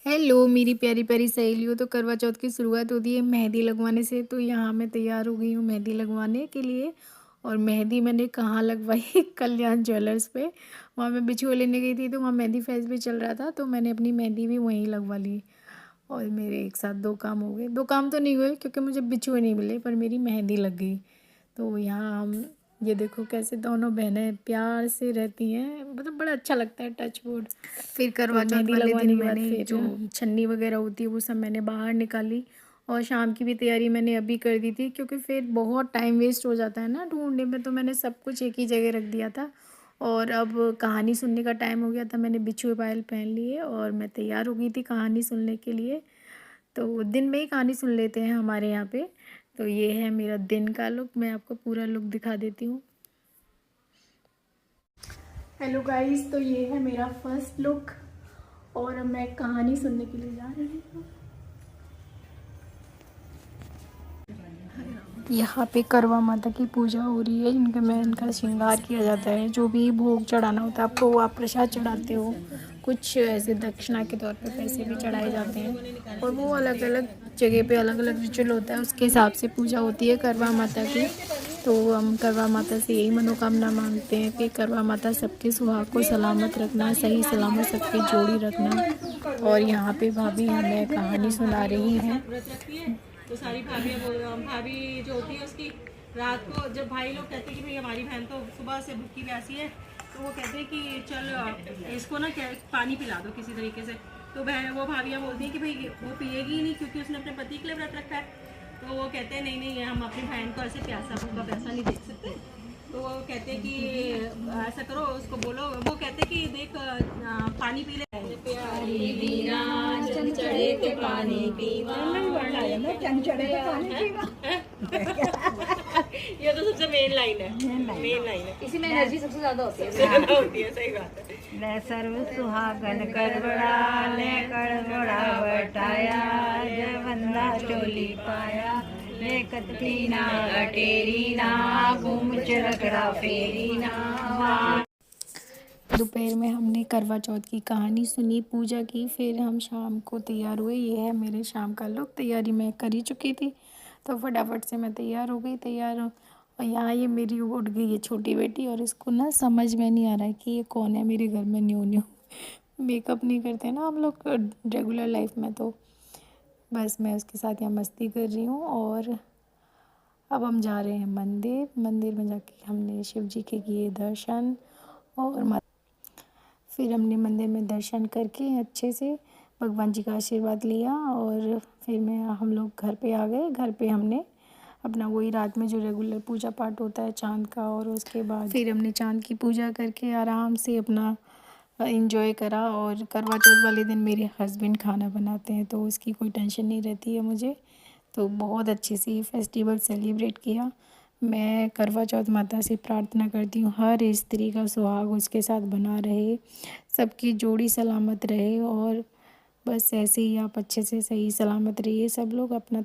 Hello मेरी प्यारी प्यारी सहेलियों। तो करवा चौथ की शुरुआत होती है मेहंदी लगवाने से। तो यहाँ मैं तैयार हो गई हूँ मेहंदी लगवाने के लिए। और मेहंदी मैंने कहाँ लगवाई कल्याण ज्वेलर्स पे। वहाँ मैं बिछुआ लेने गई थी, तो वहाँ मेहंदी फेस्ट भी चल रहा था, तो मैंने अपनी मेहंदी भी वहीं लगवा ली। और मेरे एक साथ दो काम हो गए। दो काम तो नहीं हुए क्योंकि मुझे बिछुए नहीं मिले, पर मेरी मेहंदी लग गई। तो यहाँ हम ये देखो कैसे दोनों बहनें प्यार से रहती हैं, मतलब बड़ा अच्छा लगता है, टच वुड। फिर करवा तो चौथ मेहंदी वाले लगवाने दिन के बाद मैंने फिर जो छन्नी वगैरह होती है वो सब मैंने बाहर निकाली। और शाम की भी तैयारी मैंने अभी कर दी थी, क्योंकि फिर बहुत टाइम वेस्ट हो जाता है ना ढूंढने में। तो मैंने सब कुछ एक ही जगह रख दिया था। और अब कहानी सुनने का टाइम हो गया था, मैंने बिछुए पायल पहन लिए और मैं तैयार हो गई थी कहानी सुनने के लिए। तो दिन में ही कहानी सुन लेते हैं हमारे यहाँ पे। तो ये है मेरा दिन का लुक, मैं आपको पूरा लुक दिखा देती हूँ। हेलो गाइस, तो ये है मेरा फर्स्ट लुक। और अब मैं कहानी सुनने के लिए जा रही हूँ। यहाँ पे करवा माता की पूजा हो रही है, इनका श्रृंगार किया जाता है। जो भी भोग चढ़ाना होता है आपको, वो आप प्रसाद चढ़ाते हो। कुछ ऐसे दक्षिणा के तौर पे पैसे भी चढ़ाए जाते हैं। और वो अलग अलग जगह पे अलग अलग रिचुअल होता है, उसके हिसाब से पूजा होती है करवा माता की। तो हम करवा माता से यही मनोकामना मांगते हैं कि करवा माता सबके सुहाग को सलामत रखना, सही सलामत सबकी जोड़ी रखना। और यहाँ पे भाभी हमें कहानी सुना रही हैं। तो सारी भाभी जो होती है उसकी रात को, जब भाई लोग कहते हैं कि भाई हमारी बहन तो सुबह से भूखी प्यासी है, तो वो कहते हैं कि चल इसको ना क्या पानी पिला दो किसी तरीके से। तो वो भाभियाँ बोलती हैं कि भाई वो पिएगी ही नहीं क्योंकि उसने अपने पति के लिए व्रत रखा है। तो वो कहते हैं नहीं नहीं, हम अपनी बहन को ऐसे प्यासा भूखा प्यासा नहीं देख सकते। तो वो कहते हैं कि ऐसा करो, उसको बोलो। वो कहते हैं कि देख पानी पी ले। प्यारी वीरा चल चढ़े के पानी पीवा, ये तो सबसे मेन लाइन है, मेन लाइन है। इसी में एनर्जी सबसे ज्यादा होती है। होती है, सही बात है। ले सर्व सुहागन करबड़ा, ले कड़बड़ा बटाया, जय बंदा चोली पाया, ले कत्ती ना अटेरी ना, घूम चरकड़ा फेरी ना। दोपहर में हमने करवा चौथ की कहानी सुनी, पूजा की, फिर हम शाम को तैयार हुए। ये है मेरे शाम का लुक। तैयारी मैं कर ही चुकी थी, तो फटाफट से मैं तैयार हो गई। और यहाँ ये मेरी उठ गई है छोटी बेटी, और इसको ना समझ में नहीं आ रहा है कि ये कौन है मेरे घर में न्यू न्यू। मेकअप नहीं करते ना हम लोग रेगुलर लाइफ में, तो बस मैं उसके साथ यहाँ मस्ती कर रही हूँ। और अब हम जा रहे हैं मंदिर। मंदिर में जाके हमने शिव जी के किए दर्शन। और फिर हमने मंदिर में दर्शन करके अच्छे से भगवान जी का आशीर्वाद लिया। और फिर हम लोग घर पे आ गए। घर पे हमने अपना वही रात में जो रेगुलर पूजा पाठ होता है चांद का, और उसके बाद फिर हमने चांद की पूजा करके आराम से अपना इंजॉय करा। और करवा चौथ वाले दिन मेरे हस्बैंड खाना बनाते हैं, तो उसकी कोई टेंशन नहीं रहती है मुझे। तो बहुत अच्छे से ये फेस्टिवल सेलिब्रेट किया। मैं करवा चौथ माता से प्रार्थना करती हूँ हर स्त्री का सुहाग उसके साथ बना रहे, सबकी जोड़ी सलामत रहे। और बस ऐसे ही आप अच्छे से सही सलामत रहिए सब लोग। अपना